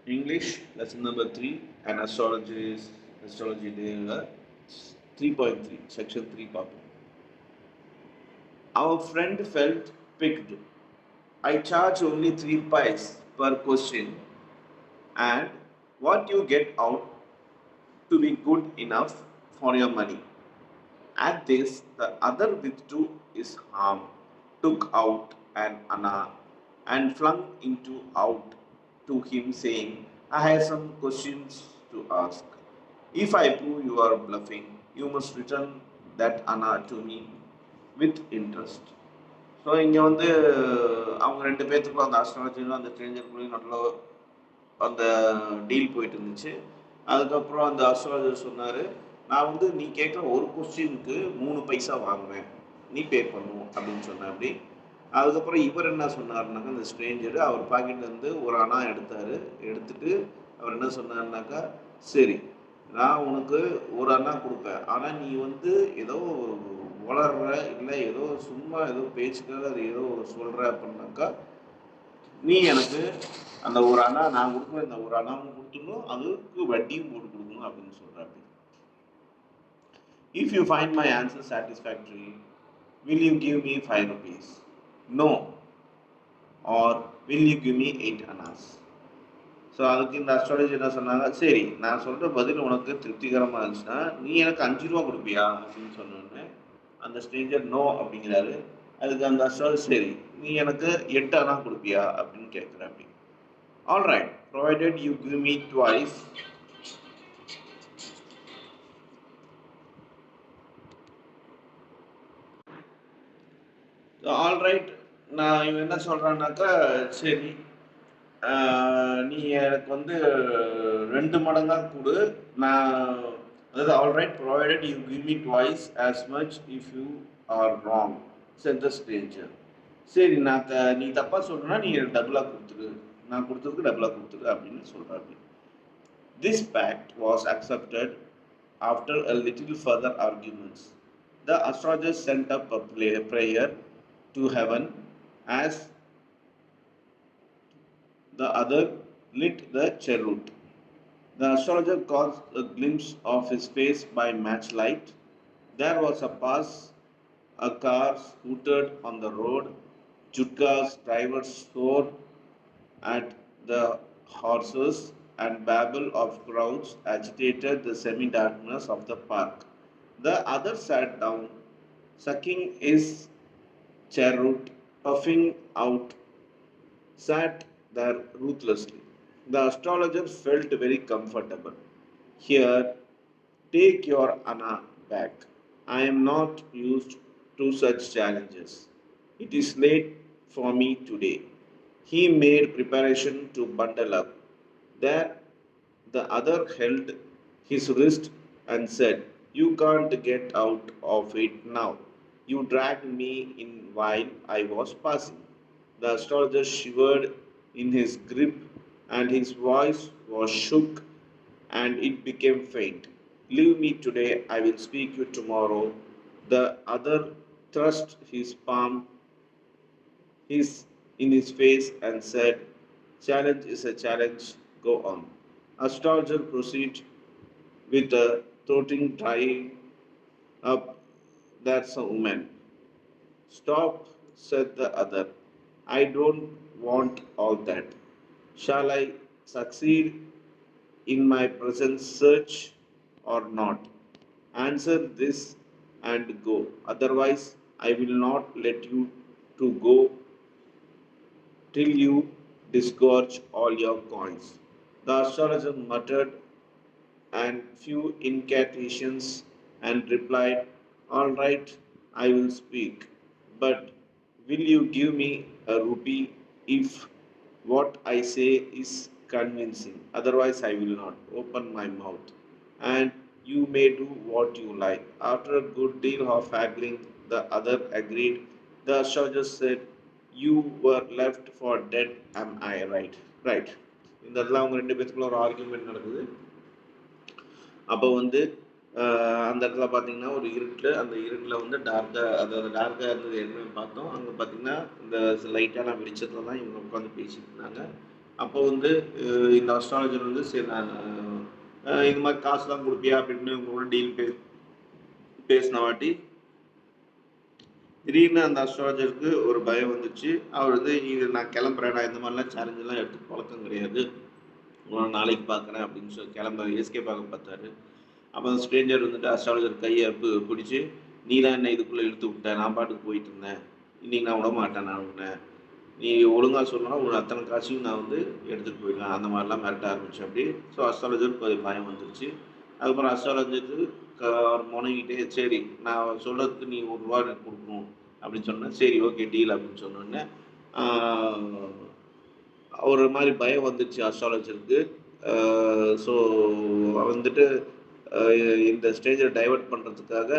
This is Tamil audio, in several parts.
English lesson number 3 and astrology day 3.3 section 3 பார்ப்போம். Our friend felt picked. I charge only 3 pies per question and what you get out to be good enough for your money. At this, the other withdrew his arm, took out an anna, and flung into out to him, saying, I have some questions to ask. If I prove you are bluffing, you must return that anna to me with interest. So இங்கே வந்து அவங்க ரெண்டு பேர்த்துக்குள்ள அந்த அஸ்ட்ராலஜிலும் அந்த ஸ்ட்ரேஞ்சருக்குள்ளேயும் நல்ல அந்த டீல் போயிட்டு இருந்துச்சு. அதுக்கப்புறம் அந்த அஸ்ட்ராலஜர் சொன்னார், நான் வந்து நீ கேட்குற ஒரு கொஸ்டினுக்கு 3 பைசா வாங்குவேன், நீ பே பண்ணுவோம் அப்படின்னு சொன்னேன். அப்படி அதுக்கப்புறம் இவர் என்ன சொன்னார்னாக்கா, அந்த ஸ்ட்ரேஞ்சர் அவர் பாக்கெட்லேருந்து ஒரு அணா எடுத்தார். எடுத்துட்டு அவர் என்ன சொன்னார்னாக்கா, சரி நான் உனக்கு ஒரு அண்ணா கொடுப்பேன், ஆனால் நீ வந்து ஏதோ வளர்ற இல்லை ஏதோ சும்மா ஏதோ பேச்சுக்காக அது ஏதோ சொல்கிற அப்படின்னாக்கா, நீ எனக்கு அந்த ஒரு அண்ணா நான் கொடுக்குற இந்த ஒரு அண்ணாவும் கொடுத்துடணும், அதுக்கு வட்டியும் போட்டு கொடுக்கணும் அப்படின்னு சொல்கிறாரு. If you find my answer satisfactory, will you give me 5 rupees? No. Or will you give me 8 annas? So அதுக்கு இந்த அஸ்ட்ராலஜி என்ன சொன்னாங்க, சரி நான் சொல்கிற பதில் உனக்கு திருப்திகரமாக இருந்துச்சுன்னா நீ எனக்கு 5 ரூபா கொடுப்பியா அப்படின்னு சொன்னோன்னே அந்த ஸ்ட்ரேஞ்சர் நோ அப்படிங்கிறாரு. அதுக்கு அந்த அஸ்ட்ராலஜி சரி நீ எனக்கு 8 அணா கொடுப்பியா அப்படின்னு கேட்குற. அப்படி all right provided you give me twice. All right நான் இவன் என்ன சொல்கிறான்னாக்கா, சரி நீ எனக்கு வந்து 2 மடங்காக கொடு, நான் அதாவது all right provided you give me twice as much if you are wrong set the Stranger. சரி நான் நீ தப்பாக சொல்கிறேன்னா நீ டபுளாக கொடுத்துரு, நான் கொடுத்ததுக்கு டபுளாக கொடுத்துரு அப்படின்னு சொல்கிறாரு. This fact was accepted after a little further arguments. The astrologer sent up a prayer to heaven as the other lit the cheroot. The astrologer caught a glimpse of his face by matchlight. There was a pass, a car scooted on the road, Jutka's driver swore at the horses, and babble of crowds agitated the semi-darkness of the park. The other sat down, sucking his cheroot, puffing out, sat there ruthlessly. The astrologer felt very comfortable. Here, take your Anna back. I am not used to such challenges. It is late for me today. He made preparation to bundle up. There, the other held his wrist and said, You can't get out of it now. You dragged me in while I was passing. The astrologer shivered in his grip, and his voice was shook, and it became faint. Leave me today, I will speak you tomorrow. The other thrust his palm in his face and said, Challenge is a challenge, go on. Astrologer proceeded with a throating drying up, That's a woman. Stop, said the other. I don't want all that. Shall I succeed in my present search or not? Answer this and go. Otherwise, I will not let you to go till you disgorge all your coins. The astrologer muttered and few incantations and replied, All right, I will speak, but will you give me a rupee if what I say is convincing? Otherwise, I will not open my mouth, and you may do what you like. After a good deal of haggling, the other agreed. The astrologer said, You were left for dead, am I right? Right. இந்த இடத்துல அவங்க ரெண்டு பேத்துக்குள்ள ஒரு ஆர்கியூமெண்ட் நடக்குது. அப்போ வந்து அந்த இடத்துல பார்த்தீங்கன்னா ஒரு இருட்டில், அந்த இருட்டில் வந்து அதாவது டார்க்காக இருந்தது என்னன்னு பார்த்தோம். அங்கே பார்த்தீங்கன்னா இந்த லைட்டான வெளிச்சத்தில் தான் இவங்க உட்காந்து பேசிட்டு இருந்தாங்க. அப்போ வந்து இந்த அஸ்ட்ராலஜர் வந்து சரி நான் இது மாதிரி காசுலாம் கொடுப்பியா அப்படின்னு உங்களோட டீல் பேசின வாட்டி திடீர்னு அந்த அஸ்ட்ராலஜருக்கு ஒரு பயம் வந்துச்சு. அவர் வந்து இது நான் கிளம்புறேன், நான் இந்த மாதிரிலாம் சேலஞ்செல்லாம் எடுத்து பழக்கம் கிடையாது, உங்களை நாளைக்கு பார்க்குறேன் அப்படின்னு சொல்லி எஸ்கேப் ஆக பார்த்தாரு. அப்போ அந்த ஸ்ட்ரேஞ்சர் வந்துட்டு அஸ்ட்ராலஜர் கையை பிடிச்சி, நீ தான் என்ன இதுக்குள்ளே இழுத்து விட்ட, நான் பாட்டுக்கு போயிட்டு இருந்தேன், இன்னைக்கு நான் விட மாட்டேன், நான் உன்னை நீ ஒழுங்காக சொல்லணும், ஒரு அத்தனை காசையும் நான் வந்து எடுத்துகிட்டு போயிடுவேன், அந்த மாதிரிலாம் மிரட்ட ஆரம்பிச்சு அப்படி. ஸோ அஸ்ட்ராலஜருக்கு பயம் வந்துருச்சு. அதுக்கப்புறம் அஸ்ட்ராலஜருக்கு அவர் முனைகிட்டே சரி நான் சொல்கிறதுக்கு நீ ₹1 எனக்கு கொடுக்கணும் அப்படின்னு சொன்னேன். சரி ஓகே டீல் அப்படின்னு சொன்னோன்னே ஒரு மாதிரி பயம் வந்துச்சு அஸ்ட்ராலஜருக்கு. ஸோ வந்துட்டு இந்த ஸ்டேஜை டைவெர்ட் பண்ணுறதுக்காக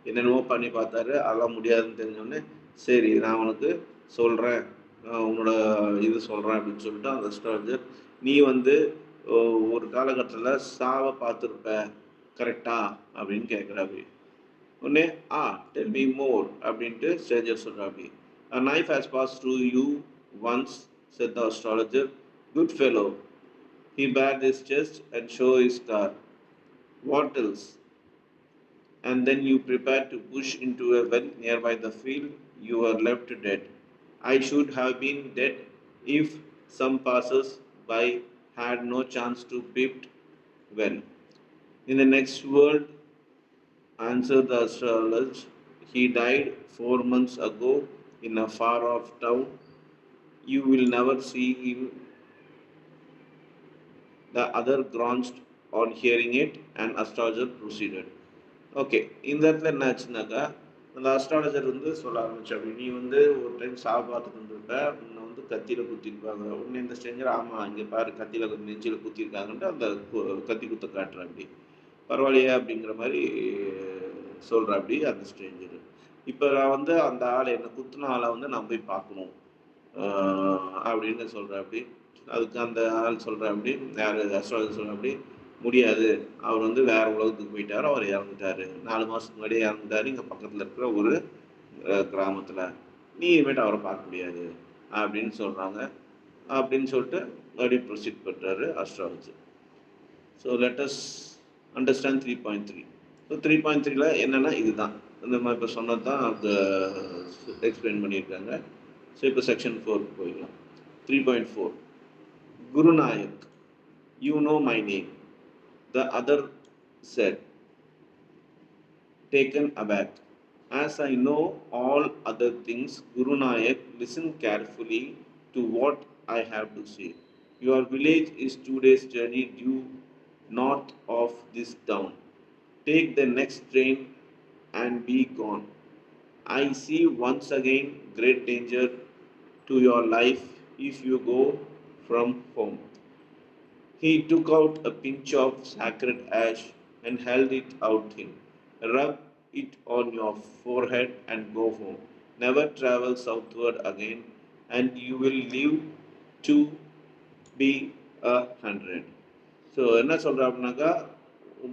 என்னென்னமோ பண்ணி பார்த்தாரு. அதெல்லாம் முடியாதுன்னு தெரிஞ்சோடனே சரி நான் உனக்கு சொல்கிறேன், உன்னோட இது சொல்கிறேன் அப்படின்னு சொல்லிட்டு அந்த அஸ்ட்ராலஜர் நீ வந்து ஒரு காலகட்டத்தில் சாவை பார்த்துருப்ப கரெக்டா அப்படின்னு கேட்குறாப்படி. உடனே டெல் மீ மோர் அப்படின்ட்டு Stranger சொல்கிறாப்படி. A knife has passed through you once, said the astrologer. Good fellow. He bared his chest and showed his scar. What else? And then you prepared to push into a well nearby the field. You were left dead. I should have been dead if some passers by had no chance to peep well. In the next world, answered the astrologer, he died 4 months ago in a far off town. You will never see him. The other groaned on hearing it, and astrologer proceeded. Okay, இந்த இடத்துல என்ன ஆச்சுனாக்கா அந்த அஸ்ட்ராலஜர் வந்து சொல்ல ஆரம்பிச்சு அப்படி நீ வந்து ஒரு டைம் சாவு பார்த்துட்டு இருந்திருப்ப, உன்னை வந்து கத்தியில் குத்திருப்பாங்க. உடனே இந்த ஸ்ட்ரேஞ்சர் ஆமாம் இங்கே பாரு கத்தியில் நெஞ்சில் குத்திருக்காங்கன்ட்டு அந்த கத்தி குத்த காட்டுற அப்படி பரவாயில்லையா அப்படிங்கிற மாதிரி சொல்கிற அப்படி அந்த ஸ்ட்ரேஞ்சர். இப்போ நான் வந்து அந்த ஆளை என்னை குத்துன ஆளை வந்து நான் போய் பார்க்கணும் அப்படின்னு சொல்கிற அப்படி. அதுக்கு அந்த ஆள் சொல்கிற அப்படி யார் அஸ்ட்ராலஜர் சொல்கிற அப்படி முடியாது, அவர் வந்து வேற உலகத்துக்கு போயிட்டார், அவர் இறந்துட்டாரு, 4 மாதத்துக்கு முன்னாடியே இறந்துட்டாரு இங்கே பக்கத்தில் இருக்கிற ஒரு கிராமத்தில், நீ இனிமேட்டு அவரை பார்க்க முடியாது அப்படின்னு சொல்கிறாங்க. அப்படின்னு சொல்லிட்டு மறுபடியும் ப்ரொசீட் பண்ணுறாரு astrologer. So let's understand 3.3. So 3.3ல என்னென்னா இதுதான் இந்த மாதிரி இப்போ சொன்னது தான் அந்த எக்ஸ்பிளைன் பண்ணியிருக்காங்க. ஸோ இப்போ செக்ஷன் 4 போயிடலாம். 3.4 Gurunayak, you know my name. The other said, taken aback. As I know all other things, Guru Nayak, listen carefully to what I have to say. Your village is 2 days' journey due north of this town. Take the next train and be gone. I see once again great danger to your life if you go from home. He took out a pinch of sacred ash and held it out to him. Rub it on your forehead and go home. Never travel southward again, and you will live to be 100. So என்ன சொல்கிற அப்படின்னாக்கா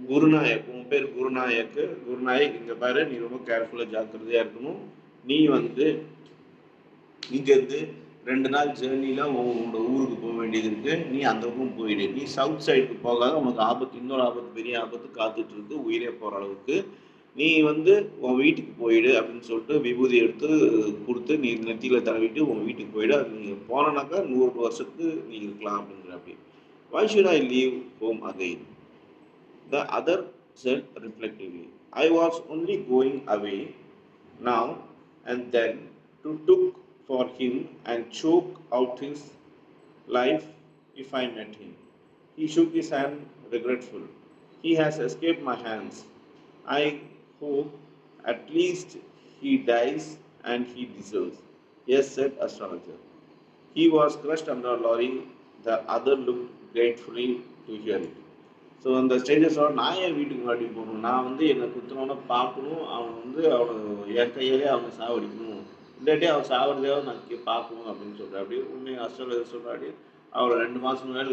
குருநாயக், உன் பேர் குருநாயக்கு, குருநாயக் இங்கே பாரு நீ ரொம்ப கேர்ஃபுல்லாக ஜாக்கிரதையாக இருக்கணும். நீ வந்து இங்கேருந்து 2 நாள் ஜேர்னியில் உன்னோட ஊருக்கு போக வேண்டியது இருக்குது, நீ அந்த பக்கம் போயிடு. நீ சவுத் சைடுக்கு போகாத, உனக்கு ஆபத்து, இன்னொரு ஆபத்து, பெரிய ஆபத்து காத்துட்டு இருக்கு, உயிரே போகிற அளவுக்கு. நீ வந்து உன் வீட்டுக்கு போயிடு அப்படின்னு சொல்லிட்டு விபூதி எடுத்து கொடுத்து நீ நெத்தியில் தடவிட்டு உன் வீட்டுக்கு போயிடு. அது நீங்கள் போனனாக்கா 100 வருஷத்துக்கு நீ இருக்கலாம் அப்படிங்கிற அப்படி. Why should I leave home again? The other said reflectively, I was only going away now and then to took for him and choke out his life if I met him. He shook his hand regretful. He has escaped my hands. I hope at least he dies and he deserves. Yes, said astrologer. He was crushed under a lorry. The other looked gratefully to hear it. So அந்த ஸ்டேஜஸோட நான் என் வீட்டுக்கு முன்னாடி போகணும், நான் வந்து என்னை குத்துனவனை பார்க்கணும், அவன் வந்து அவனை என் கையிலே அவனை சாவடிக்கணும், இல்லாட்டி அவன் சாவடியாவது நான் பார்க்கணும் அப்படின்னு சொல்கிறேன். அப்படி உண்மையை அஸ்ட்ராலஜர் சொல்கிறாடி. அவர் 2 மாதம் முன்னாடி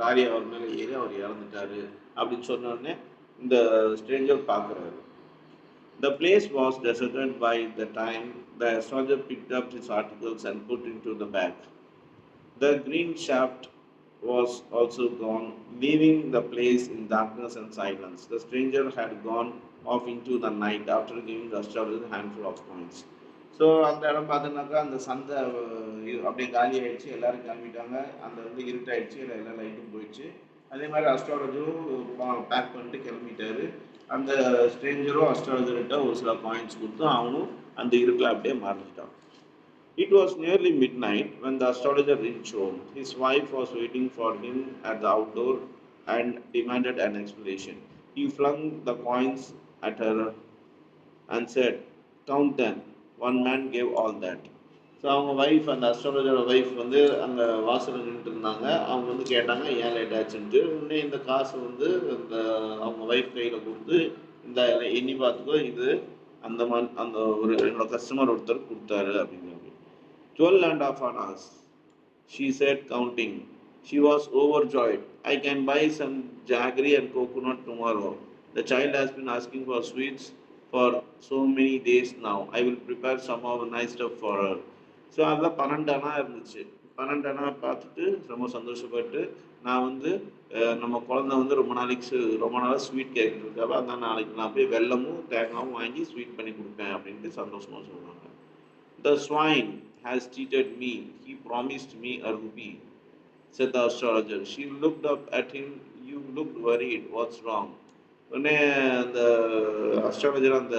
லாரி அவர் மேலே ஏறி அவர் இறந்துட்டாரு அப்படின்னு சொன்னோடனே இந்த ஸ்ட்ரேஞ்சர் பார்க்குறாரு. The place was deserted by the time the astrologer picked up his articles and put into the bag. The green shaft was also gone, leaving the place in darkness and silence. The stranger had gone off into the night after giving the astrologer a handful of coins. So அந்த இடம் பார்த்தோன்னாக்கா அந்த சந்தை அப்படியே காலி ஆயிடுச்சு, எல்லாரும் கிளம்பிட்டாங்க. அந்த வந்து இருட்டாயிடுச்சு, எல்லா லைட்டும் போயிடுச்சு. அதே மாதிரி அஸ்ட்ராலஜரும் பேக் பண்ணிட்டு கிளம்பிட்டாரு. அந்த ஸ்ட்ரேஞ்சரும் அஸ்ட்ராலஜர்கிட்ட ஒரு சில காயின்ஸ் கொடுத்து அவனும் அந்த இருட்டில் அப்படியே மறைஞ்சிட்டான். It was nearly midnight when the astrologer reached home. His wife was waiting for him at the outdoor and demanded an explanation. He flung the coins at her and said, "Count them." One man gave all that. So அவங்க ஒய்ஃப், அந்த அஸ்ட்ராலஜரோட ஒய்ஃப் வந்து அங்கே வாசலில் நின்றுட்டு இருந்தாங்க. அவங்க வந்து கேட்டாங்க ஏன் லேட் ஆச்சுன்ட்டு. உடனே இந்த காசு வந்து இந்த அவங்க ஒய்ஃப் கையில் கொடுத்து, இந்த எண்ணி பார்த்துக்கோ, இது அந்த ஒரு என்னோட கஸ்டமர் ஒருத்தர் கொடுத்தாரு அப்படிங்கிற. 12.5 hours, she said, counting. She was overjoyed. I can buy some jaggery and coconut tomorrow. The child has been asking for sweets for so many days now. I will prepare some of the nice stuff for her. So அதில் 12 அணா இருந்துச்சு. 12 அணா பார்த்துட்டு ரொம்ப சந்தோஷப்பட்டு, நான் வந்து நம்ம குழந்தை வந்து ரொம்ப நாளாக ஸ்வீட் கேட்டுருக்காங்க, அந்த நாளைக்கு நான் போய் வெல்லமும் தேங்காயும் வாங்கி ஸ்வீட் பண்ணி கொடுப்பேன் அப்படின்ட்டு சந்தோஷமாக சொல்லுவாங்க. The swine has cheated me. He promised me a rupee, said the astrologer. She looked up at him. You looked worried. What's wrong? உடனே அந்த அஸ்ட்ராலஜர் அந்த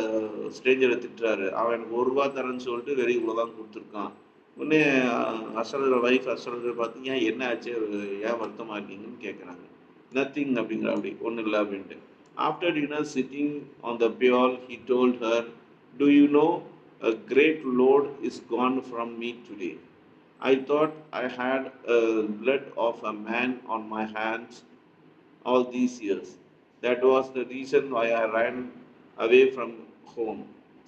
ஸ்ட்ரேஞ்சரை திட்டுறாரு. அவன் எனக்கு 1 ரூபா தரேன்னு சொல்லிட்டு வெறி இவ்வளோதான் கொடுத்துருக்கான். உடனே அஸ்ட்ராலஜர் ஒய்ஃப் அஸ்ட்ராலஜர் பார்த்து ஏன் என்ன ஆச்சு, ஏன் வருத்தமாக இருக்கீங்கன்னு கேட்குறாங்க. நத்திங் அப்படிங்கிற, அப்படி ஒன்றும் இல்லை அப்படின்ட்டு. After dinner sitting on the pyol he told her, do you know a great load is gone from me today. I thought I had blood of a man on my hands all these years. That was the reason why I ran away from home,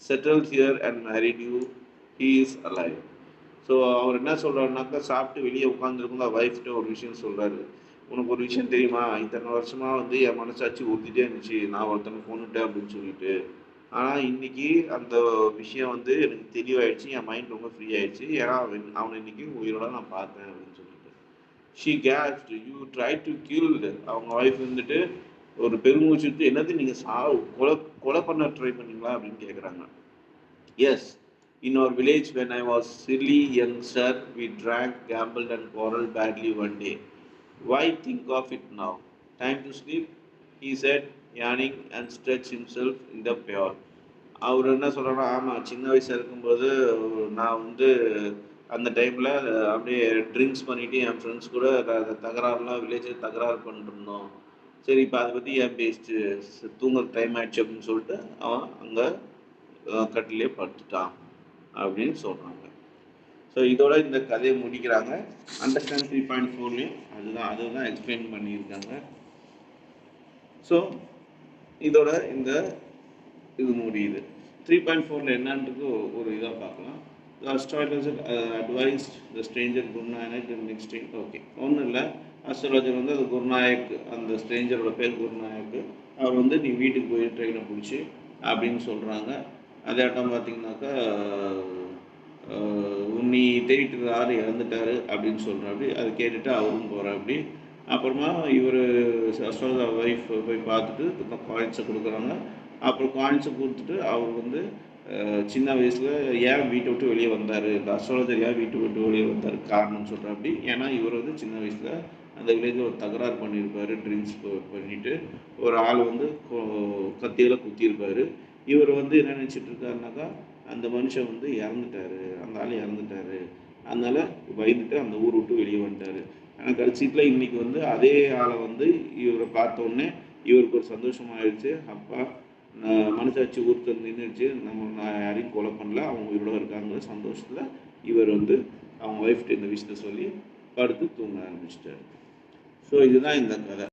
settled here and married you. He is alive. So அவர் என்ன சொல்கிறாருனாக்கா, சாப்பிட்டு வெளியே உட்காந்துருக்குங்க ஒய்ஃப்கிட்ட ஒரு விஷயம் சொல்கிறாரு. உனக்கு ஒரு விஷயம் தெரியுமா, இத்தனை வருஷமாக வந்து என் மனசாட்சி ஊற்றிட்டே இருந்துச்சு, நான் ஒருத்தனை கொண்டுட்டேன் அப்படின்னு சொல்லிட்டு. ஆனால் இன்னைக்கு அந்த விஷயம் வந்து எனக்கு தெளிவாயிடுச்சு, என் மைண்ட் ரொம்ப ஃப்ரீ ஆயிடுச்சு. ஏன்னா அவனை இன்னைக்கு உயிரோட நான் பார்த்தேன் அப்படின்னு சொல்லிட்டு. She cast, you try to kill. அவங்க ஒய்ஃப் வந்துட்டு ஒரு பெருமூச்சுட்டு, என்னது நீங்கள் கொலை பண்ண ட்ரை பண்ணீங்களா அப்படின்னு கேட்குறாங்க. Yes, in our village when I was silly youngster, we drank, gambled and quarreled badly one day. Why think of it now? Time to sleep, he said, yawning and stretched himself in the pail. அவர் என்ன சொல்கிறாருன்னா, ஆமாம், சின்ன வயசாக இருக்கும்போது நான் வந்து அந்த டைமில் அப்படியே ட்ரிங்க்ஸ் பண்ணிவிட்டு என் ஃப்ரெண்ட்ஸ் கூட தகராறுலாம் வில்லேஜில் தகராறு பண்ணிருந்தோம். சரி, இப்போ அதை பற்றி ஏன் பேசிட்டு தூங்குற டைம் ஆயிடுச்சு அப்படின்னு சொல்லிட்டு அவன் அங்கே கட்டிலே படுத்துட்டான் அப்படின்னு சொல்கிறாங்க. ஸோ இதோட இந்த கதையை முடிக்கிறாங்க. அண்டர்ஸ்டாண்ட் 3.4லையும் அதுதான் எக்ஸ்பிளைன் பண்ணியிருக்காங்க. ஸோ இதோட இந்த இது முடியுது. 3.4ல என்னன்றது ஒரு இதாக பார்க்கலாம். The astrologer advised the stranger Gurunayak next time. Okay, ஒன்றும் இல்லை, அஸ்ட்ராலஜர் வந்து அது குருநாயக், அந்த ஸ்ட்ரேஞ்சரோட பேர் குருநாயக். அவர் வந்து நீ வீட்டுக்கு போய் ட்ரெயினை பிடிச்சி அப்படின்னு சொல்கிறாங்க. அதே ஆட்டம் பார்த்தீங்கன்னாக்கா, உன்னி தேடிட்டு யார் இறந்துட்டாரு அப்படின்னு சொல்கிறாப்படி. அது கேட்டுட்டு அவரும் போகிறாப்படி. அப்புறமா இவர் அஸ்ட்ராலஜர் ஒய்ஃப் போய் பார்த்துட்டு இந்த காயின்ஸை கொடுக்குறாங்க. அப்புறம் காயின்ஸை கொடுத்துட்டு அவர் வந்து சின்ன வயசில் ஏன் வீட்டை விட்டு வெளியே வந்தார், இந்த அஸ்ட்ராலஜர் ஏன் வீட்டை விட்டு வெளியே வந்தார் காரணம்னு சொல்கிறாப்படி. ஏன்னா இவர் வந்து சின்ன வயசில் அந்த வில்லேஜில் ஒரு தகராறு பண்ணியிருப்பார், ட்ரிங்க்ஸ் பண்ணிவிட்டு ஒரு ஆள் வந்து கத்தியில் குத்தியிருப்பார். இவர் வந்து என்ன நினச்சிட்டு இருக்காருனாக்கா, அந்த மனுஷன் வந்து இறந்துட்டார், அந்த ஆள் இறந்துட்டார், அதனால் பயந்துட்டு அந்த ஊர் விட்டு வெளியே வந்துட்டார். ஆனால் கடைசியில் இன்றைக்கி வந்து அதே ஆளை வந்து இவரை பார்த்தோன்னே இவருக்கு ஒரு சந்தோஷமாகிடுச்சு. அப்பா, மனசாட்சி ஊர்த்து நின்றுச்சு, நம்ம யாரையும் கொலை பண்ணல, அவங்க உயிரோட இருக்காங்கிற சந்தோஷத்தில் இவர் வந்து அவங்க ஒய்ஃப்கிட்ட இந்த விஷயத்த சொல்லி படுத்து தூங்க ஆரம்பிச்சிட்டாரு. ஸோ இதுதான் இந்த கதை.